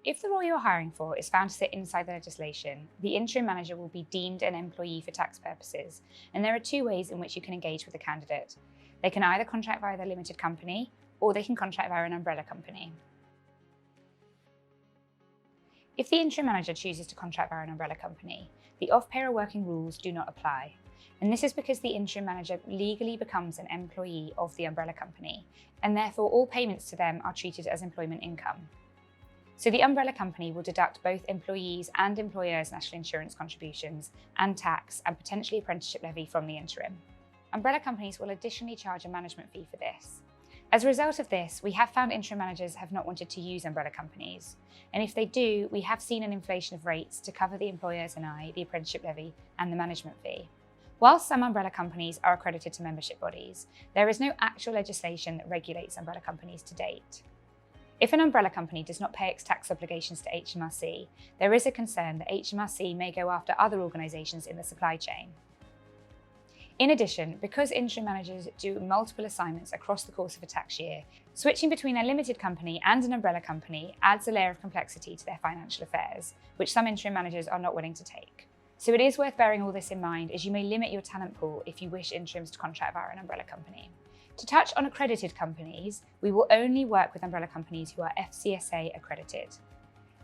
If the role you're hiring for is found to sit inside the legislation, the interim manager will be deemed an employee for tax purposes, and there are two ways in which you can engage with a candidate. They can either contract via their limited company, or they can contract via an umbrella company. If the interim manager chooses to contract via an umbrella company, the off-payroll working rules do not apply. And this is because the interim manager legally becomes an employee of the umbrella company, and therefore all payments to them are treated as employment income. So the umbrella company will deduct both employees' and employers' national insurance contributions and tax and potentially apprenticeship levy from the interim. Umbrella companies will additionally charge a management fee for this. As a result of this, we have found interim managers have not wanted to use umbrella companies. And if they do, we have seen an inflation of rates to cover the employers' NI, the apprenticeship levy, and the management fee. Whilst some umbrella companies are accredited to membership bodies, there is no actual legislation that regulates umbrella companies to date. If an umbrella company does not pay its tax obligations to HMRC, there is a concern that HMRC may go after other organisations in the supply chain. In addition, because interim managers do multiple assignments across the course of a tax year, switching between a limited company and an umbrella company adds a layer of complexity to their financial affairs, which some interim managers are not willing to take. So it is worth bearing all this in mind, as you may limit your talent pool if you wish interims to contract via an umbrella company. To touch on accredited companies, we will only work with umbrella companies who are FCSA accredited.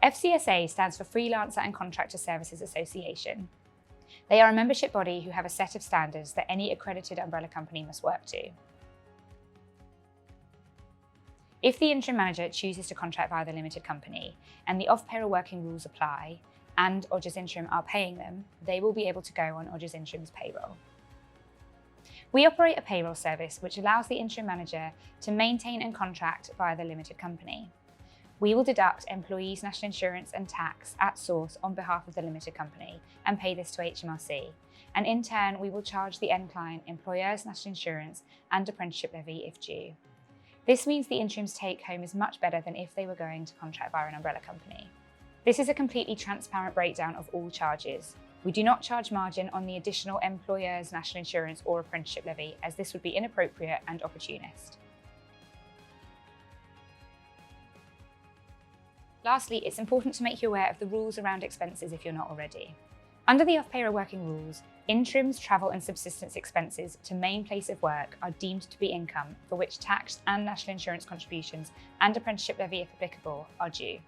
FCSA stands for Freelancer and Contractor Services Association. They are a membership body who have a set of standards that any accredited umbrella company must work to. If the interim manager chooses to contract via the limited company and the off-payroll working rules apply, and Odgers Interim are paying them, they will be able to go on Odgers Interim's payroll. We operate a payroll service which allows the interim manager to maintain and contract via the limited company. We will deduct employees' national insurance and tax at source on behalf of the limited company and pay this to HMRC. And in turn, we will charge the end client employers' national insurance and apprenticeship levy if due. This means the interim's take home is much better than if they were going to contract via an umbrella company. This is a completely transparent breakdown of all charges. We do not charge margin on the additional employer's national insurance or apprenticeship levy, as this would be inappropriate and opportunist. Lastly, it's important to make you aware of the rules around expenses if you're not already. Under the off-payroll working rules, interims' travel and subsistence expenses to main place of work are deemed to be income for which tax and national insurance contributions and apprenticeship levy, if applicable, are due.